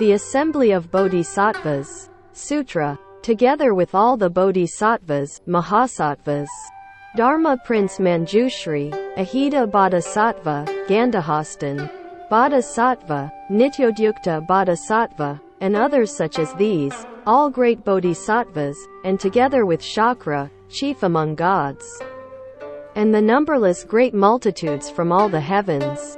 The assembly of Bodhisattvas, Sutra, together with all the Bodhisattvas, Mahasattvas, Dharma Prince Manjushri, Ajita Bodhisattva, Gandhahastin, Bodhisattva, Nityodyukta Bodhisattva, and others such as these, all great Bodhisattvas, and together with Chakra, chief among gods, and the numberless great multitudes from all the heavens.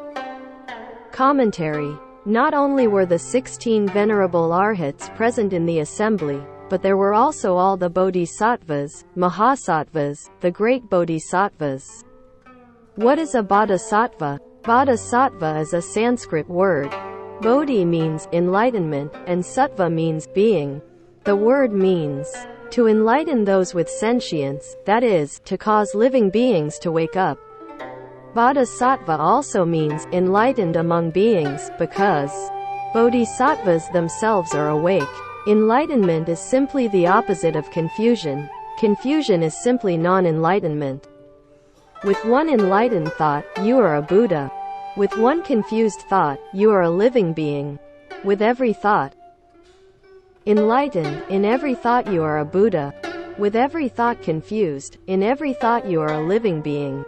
Commentary. Not only were the 16 Venerable Arhats present in the assembly, but there were also all the Bodhisattvas, Mahasattvas, the great Bodhisattvas. What is a Bodhisattva? Bodhisattva is a Sanskrit word. Bodhi means enlightenment, and sattva means being. The word means to enlighten those with sentience, that is, to cause living beings to wake up. Bodhisattva also means enlightened among beings, because Bodhisattvas themselves are awake. Enlightenment is simply the opposite of confusion. Confusion is simply non-enlightenment. With one enlightened thought, you are a Buddha. With one confused thought, you are a living being. With every thought enlightened, in every thought you are a Buddha. With every thought confused, in every thought you are a living being.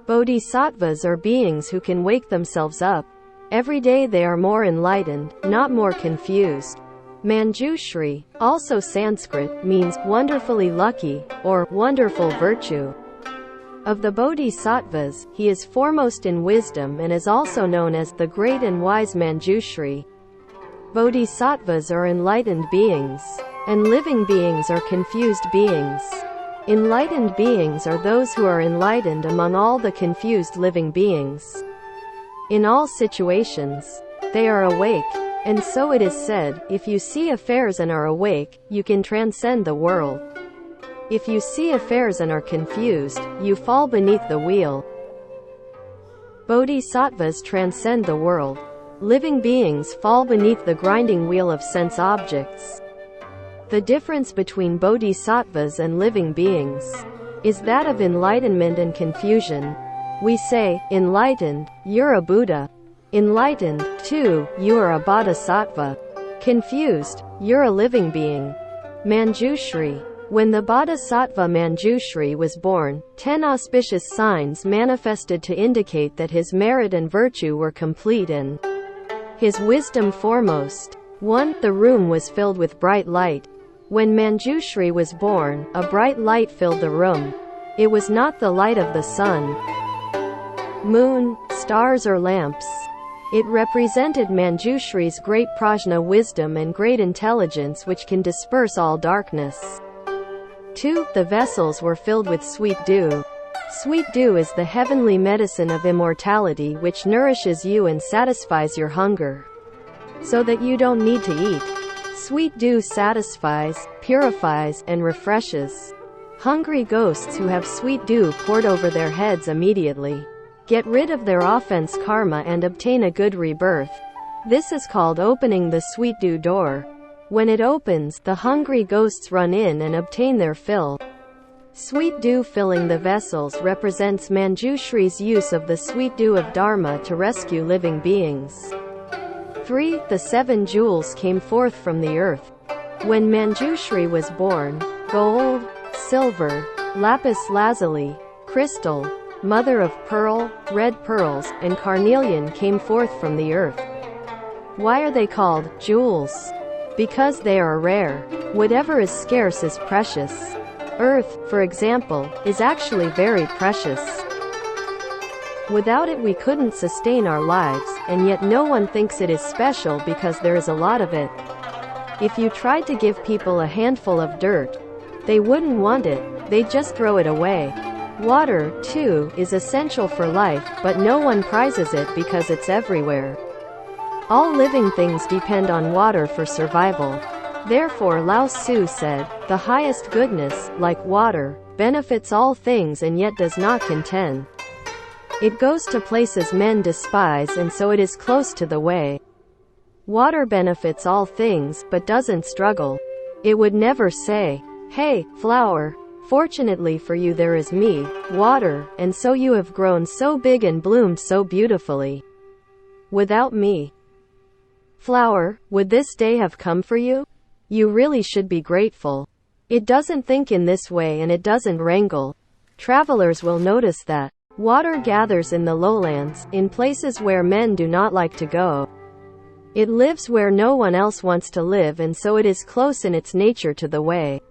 Bodhisattvas are beings who can wake themselves up. Every day they are more enlightened, not more confused. Manjushri, also Sanskrit, means wonderfully lucky, or wonderful virtue. Of the Bodhisattvas, he is foremost in wisdom and is also known as the great and wise Manjushri. Bodhisattvas are enlightened beings, and living beings are confused beings. Enlightened beings are those who are enlightened among all the confused living beings. In all situations, they are awake, and so it is said, if you see affairs and are awake, you can transcend the world. If you see affairs and are confused, you fall beneath the wheel. Bodhisattvas transcend the world. Living beings fall beneath the grinding wheel of sense objects. The difference between bodhisattvas and living beings is that of enlightenment and confusion. We say, enlightened, you're a Buddha. Enlightened, too, you are a bodhisattva. Confused, you're a living being. Manjushri. When the bodhisattva Manjushri was born, 10 auspicious signs manifested to indicate that his merit and virtue were complete and his wisdom foremost. 1. The room was filled with bright light. When Manjushri was born, a bright light filled the room. It was not the light of the sun, moon, stars or lamps. It represented Manjushri's great prajna wisdom and great intelligence which can disperse all darkness. 2. The vessels were filled with sweet dew. Sweet dew is the heavenly medicine of immortality which nourishes you and satisfies your hunger, so that you don't need to eat. Sweet dew satisfies, purifies, and refreshes. Hungry ghosts who have sweet dew poured over their heads immediately get rid of their offense karma and obtain a good rebirth. This is called opening the sweet dew door. When it opens, the hungry ghosts run in and obtain their fill. Sweet dew filling the vessels represents Manjushri's use of the sweet dew of Dharma to rescue living beings. 3. The 7 jewels came forth from the earth. When Manjushri was born, gold, silver, lapis lazuli, crystal, mother of pearl, red pearls, and carnelian came forth from the earth. Why are they called jewels? Because they are rare. Whatever is scarce is precious. Earth, for example, is actually very precious. Without it we couldn't sustain our lives, and yet no one thinks it is special because there is a lot of it. If you tried to give people a handful of dirt, they wouldn't want it, they'd just throw it away. Water, too, is essential for life, but no one prizes it because it's everywhere. All living things depend on water for survival. Therefore Lao Tzu said, the highest goodness, like water, benefits all things and yet does not contend. It goes to places men despise and so it is close to the way. Water benefits all things, but doesn't struggle. It would never say, hey, flower, fortunately for you there is me, water, and so you have grown so big and bloomed so beautifully. Without me, Flower, would this day have come for you? You really should be grateful. It doesn't think in this way and it doesn't wrangle. Travelers will notice that. Water gathers in the lowlands, in places where men do not like to go. It lives where no one else wants to live, and so it is close in its nature to the way.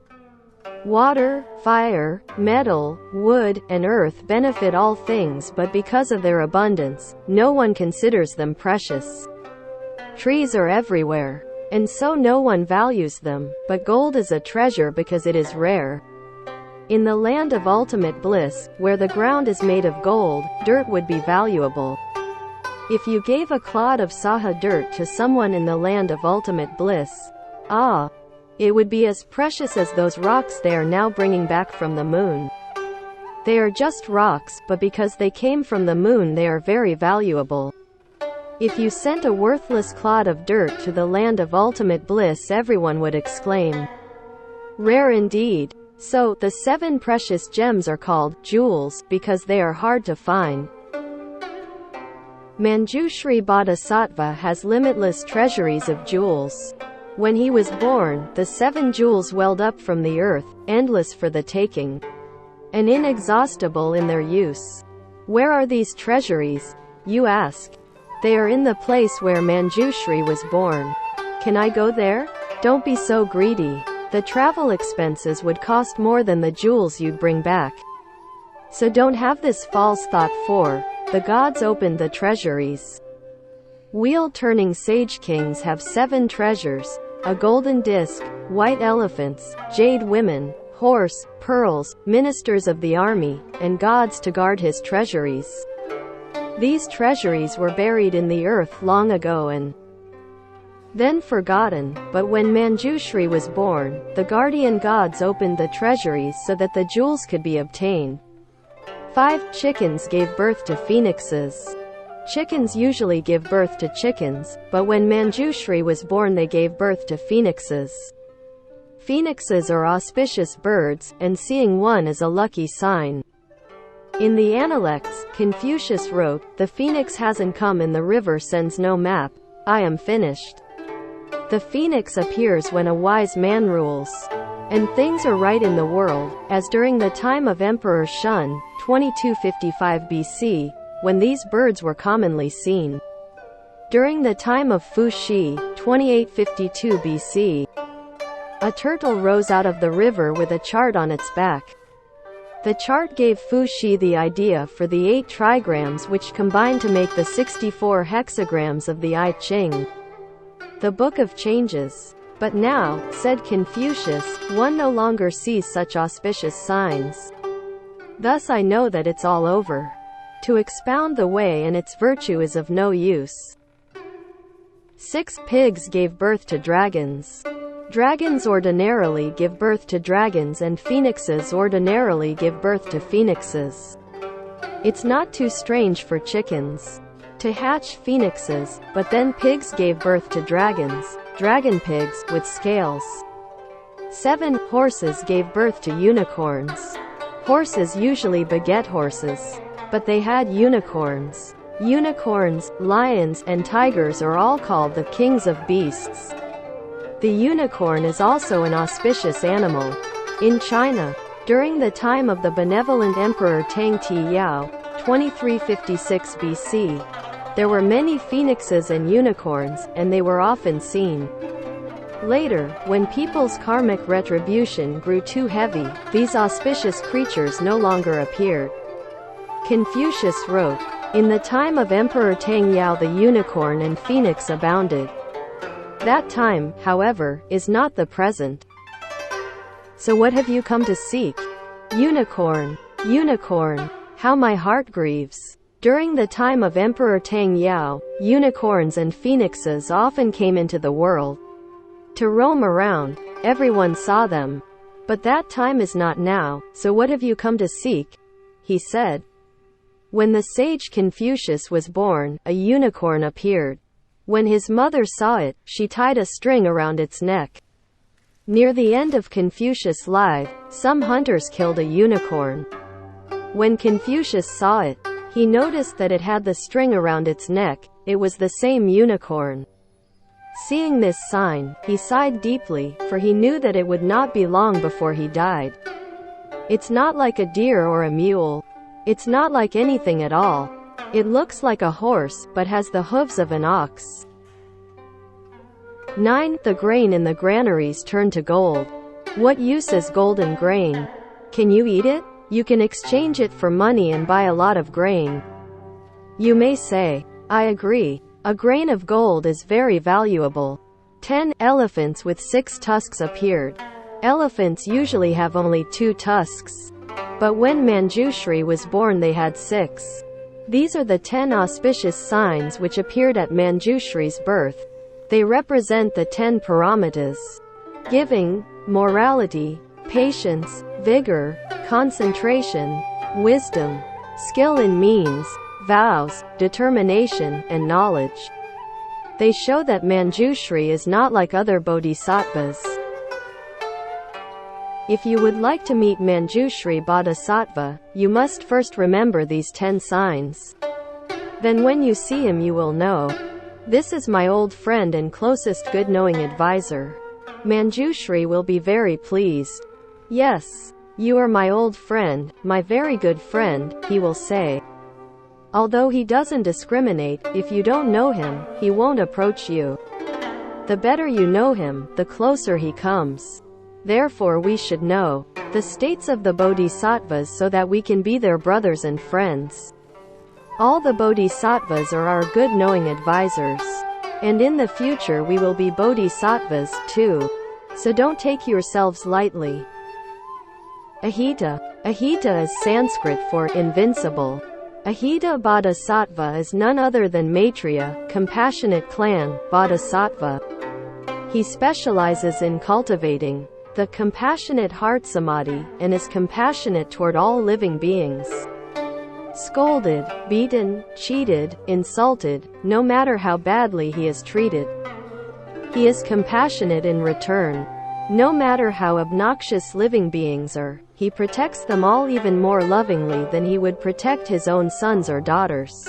Water, fire, metal, wood, and earth benefit all things, but because of their abundance, no one considers them precious. Trees are everywhere, and so no one values them, but gold is a treasure because it is rare. In the land of ultimate bliss, where the ground is made of gold, dirt would be valuable. If you gave a clod of saha dirt to someone in the land of ultimate bliss, it would be as precious as those rocks they are now bringing back from the moon. They are just rocks, but because they came from the moon they are very valuable. If you sent a worthless clod of dirt to the land of ultimate bliss, everyone would exclaim, "Rare indeed." So, the 7 precious gems are called jewels, because they are hard to find. Manjushri Bodhisattva has limitless treasuries of jewels. When he was born, the 7 jewels welled up from the earth, endless for the taking, and inexhaustible in their use. Where are these treasuries, you ask? They are in the place where Manjushri was born. Can I go there? Don't be so greedy. The travel expenses would cost more than the jewels you'd bring back. So don't have this false thought, for the gods opened the treasuries. Wheel-turning sage kings have 7 treasures: a golden disc, white elephants, jade women, horse, pearls, ministers of the army, and gods to guard his treasuries. These treasuries were buried in the earth long ago and then forgotten, but when Manjushri was born, the guardian gods opened the treasuries so that the jewels could be obtained. 5 chickens gave birth to phoenixes. Chickens usually give birth to chickens, but when Manjushri was born they gave birth to phoenixes. Phoenixes are auspicious birds, and seeing one is a lucky sign. In the Analects, Confucius wrote, "The phoenix hasn't come and the river sends no map. I am finished." The phoenix appears when a wise man rules, and things are right in the world, as during the time of Emperor Shun, 2255 BC, when these birds were commonly seen. During the time of Fu Shi, 2852 BC, a turtle rose out of the river with a chart on its back. The chart gave Fu Shi the idea for the 8 trigrams which combined to make the 64 hexagrams of the I Ching, the Book of Changes. But now, said Confucius, one no longer sees such auspicious signs. Thus I know that it's all over. To expound the way and its virtue is of no use. 6 pigs gave birth to dragons. Dragons ordinarily give birth to dragons and phoenixes ordinarily give birth to phoenixes. It's not too strange for chickens to hatch phoenixes, but then pigs gave birth to dragons, dragon pigs, with scales. 7 horses gave birth to unicorns. Horses usually beget horses, but they had unicorns. Unicorns, lions, and tigers are all called the kings of beasts. The unicorn is also an auspicious animal. In China, during the time of the benevolent Emperor Tang Tiyao, 2356 BC, there were many phoenixes and unicorns, and they were often seen. Later, when people's karmic retribution grew too heavy, these auspicious creatures no longer appeared. Confucius wrote, "In the time of Emperor Tang Yao the unicorn and phoenix abounded." That time, however, is not the present. So what have you come to seek? Unicorn, unicorn, how my heart grieves. During the time of Emperor Tang Yao, unicorns and phoenixes often came into the world to roam around. Everyone saw them. But that time is not now, so what have you come to seek? He said. When the sage Confucius was born, a unicorn appeared. When his mother saw it, she tied a string around its neck. Near the end of Confucius' life, some hunters killed a unicorn. When Confucius saw it, he noticed that it had the string around its neck. It was the same unicorn. Seeing this sign, he sighed deeply, for he knew that it would not be long before he died. It's not like a deer or a mule. It's not like anything at all. It looks like a horse, but has the hooves of an ox. 9. The grain in the granaries turned to gold. What use is golden grain? Can you eat it? You can exchange it for money and buy a lot of grain. You may say, I agree. A grain of gold is very valuable. 10. Elephants with 6 tusks appeared. Elephants usually have only 2 tusks. But when Manjushri was born they had 6. These are the 10 auspicious signs which appeared at Manjushri's birth. They represent the 10 paramitas: giving, morality, patience, vigor, concentration, wisdom, skill in means, vows, determination, and knowledge. They show that Manjushri is not like other bodhisattvas. If you would like to meet Manjushri Bodhisattva, you must first remember these 10 signs. Then when you see him you will know, this is my old friend and closest good-knowing advisor. Manjushri will be very pleased. Yes, you are my old friend, my very good friend, he will say. Although he doesn't discriminate, if you don't know him, he won't approach you. The better you know him, the closer he comes. Therefore we should know the states of the bodhisattvas so that we can be their brothers and friends. All the bodhisattvas are our good knowing advisors. And in the future we will be bodhisattvas too. So don't take yourselves lightly. Ajita. Ajita is Sanskrit for invincible. Ajita Bodhisattva is none other than Maitreya, compassionate clan, Bodhisattva. He specializes in cultivating the compassionate heart samadhi, and is compassionate toward all living beings. Scolded, beaten, cheated, insulted, no matter how badly he is treated, he is compassionate in return. No matter how obnoxious living beings are, he protects them all even more lovingly than he would protect his own sons or daughters.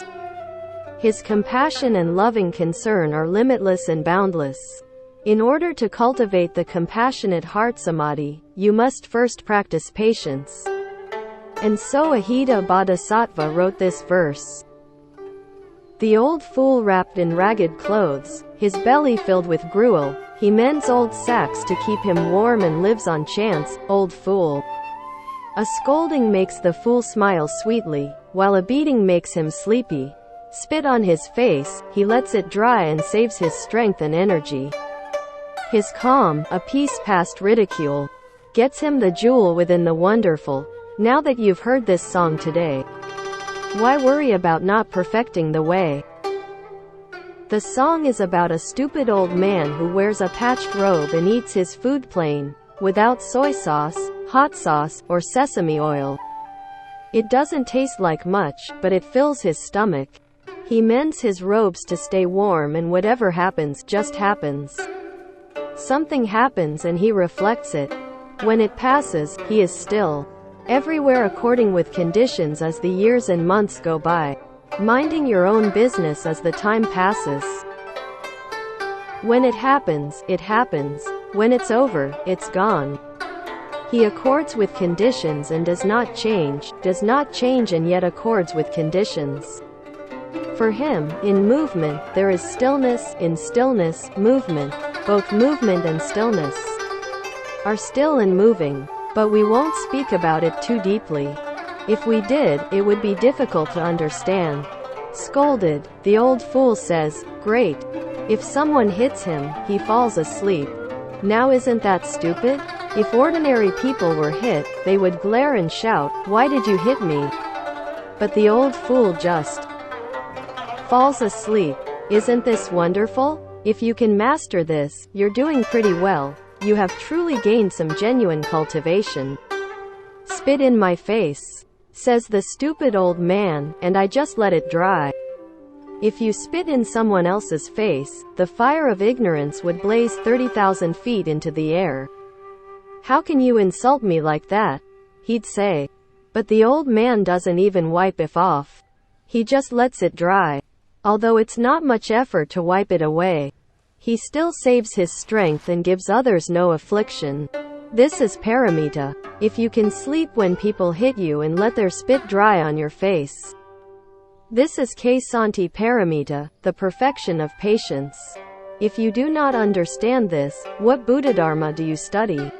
His compassion and loving concern are limitless and boundless. In order to cultivate the compassionate heart samadhi, you must first practice patience. And so Ajita Bodhisattva wrote this verse. The old fool wrapped in ragged clothes, his belly filled with gruel, he mends old sacks to keep him warm and lives on chance, old fool. A scolding makes the fool smile sweetly, while a beating makes him sleepy. Spit on his face, he lets it dry and saves his strength and energy. His calm, a peace past ridicule, gets him the jewel within the wonderful. Now that you've heard this song today, why worry about not perfecting the way? The song is about a stupid old man who wears a patched robe and eats his food plain, without soy sauce, hot sauce, or sesame oil. It doesn't taste like much, but it fills his stomach. He mends his robes to stay warm, and whatever happens, just happens. Something happens and he reflects it. When it passes, he is still. Everywhere according with conditions as the years and months go by. Minding your own business as the time passes. When it happens, it happens. When it's over, it's gone. He accords with conditions and does not change and yet accords with conditions. For him, in movement, there is stillness, in stillness, movement. Both movement and stillness are still and moving, but we won't speak about it too deeply. If we did, it would be difficult to understand. Scolded, the old fool says, great. If someone hits him, he falls asleep. Now isn't that stupid? If ordinary people were hit, they would glare and shout, why did you hit me? But the old fool just falls asleep. Isn't this wonderful? If you can master this, you're doing pretty well. You have truly gained some genuine cultivation. Spit in my face, says the stupid old man, and I just let it dry. If you spit in someone else's face, the fire of ignorance would blaze 30,000 feet into the air. How can you insult me like that? He'd say. But the old man doesn't even wipe it off. He just lets it dry. Although it's not much effort to wipe it away. he still saves his strength and gives others no affliction. This is paramita. If you can sleep when people hit you and let their spit dry on your face. This is Ksanti paramita, the perfection of patience. If you do not understand this, what Buddhadharma do you study?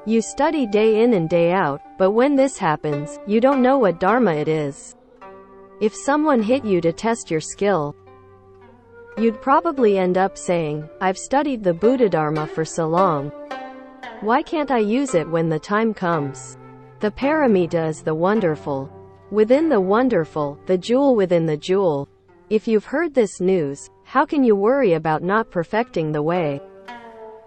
You study day in and day out, but when this happens, you don't know what dharma it is. If someone hit you to test your skill, you'd probably end up saying, I've studied the Buddhadharma for so long. Why can't I use it when the time comes? The paramita is the wonderful. Within the wonderful, the jewel within the jewel. If you've heard this news, how can you worry about not perfecting the way?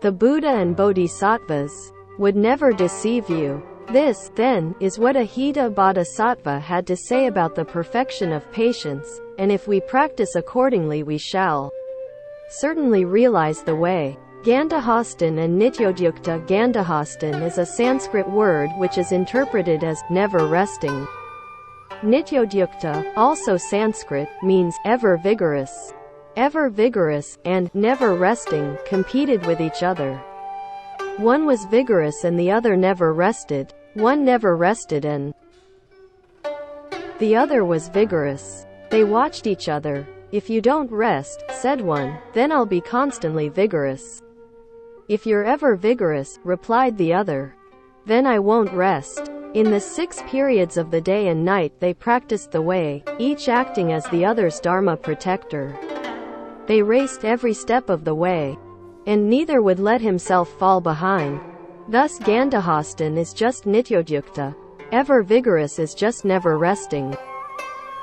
The Buddha and Bodhisattvas would never deceive you. This, then, is what Ajita Bodhisattva had to say about the perfection of patience, and if we practice accordingly we shall certainly realize the way. Gandhahastin and Nityodyukta. Gandhahastin is a Sanskrit word which is interpreted as never resting. Nityodyukta, also Sanskrit, means ever vigorous. Ever vigorous and never resting competed with each other. One was vigorous and the other never rested. One never rested and the other was vigorous. They watched each other. If you don't rest, said one, then I'll be constantly vigorous. If you're ever vigorous, replied the other, then I won't rest. In the 6 periods of the day and night they practiced the way, each acting as the other's dharma protector. They raced every step of the way, and neither would let himself fall behind. Thus Gandhahastin is just Nityodyukta. Ever vigorous is just never resting.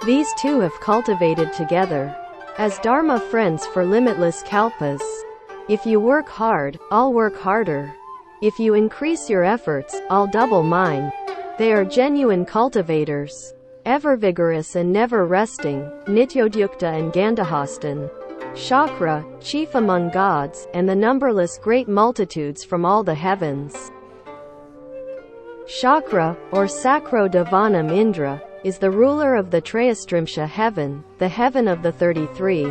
These two have cultivated together as dharma friends for limitless kalpas. If you work hard, I'll work harder. If you increase your efforts, I'll double mine. They are genuine cultivators. Ever vigorous and never resting, Nityodyukta and Gandhahastin. Chakra, chief among gods, and the numberless great multitudes from all the heavens. Chakra, or Sakro Devanam Indra, is the ruler of the Trayastrimsha heaven, the heaven of the 33.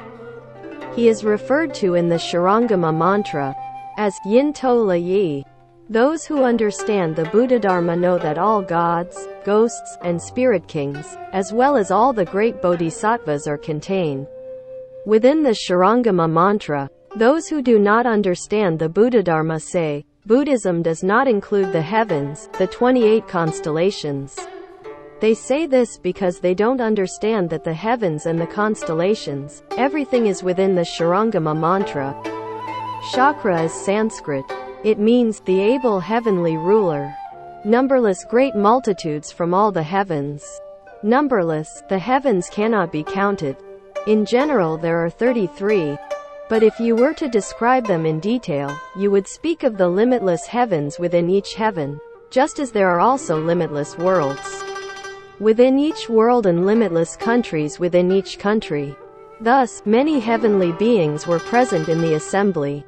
He is referred to in the Shurangama mantra as Yin Tola Yi. Those who understand the Buddhadharma know that all gods, ghosts, and spirit kings, as well as all the great bodhisattvas are contained within the Shurangama mantra. Those who do not understand the Buddhadharma say, Buddhism does not include the heavens, the 28 constellations. They say this because they don't understand that the heavens and the constellations, everything is within the Shurangama mantra. Chakra is Sanskrit. It means the able heavenly ruler. Numberless great multitudes from all the heavens. Numberless, the heavens cannot be counted. In general there are 33. But if you were to describe them in detail, you would speak of the limitless heavens within each heaven, just as there are also limitless worlds within each world and limitless countries within each country. Thus, many heavenly beings were present in the assembly.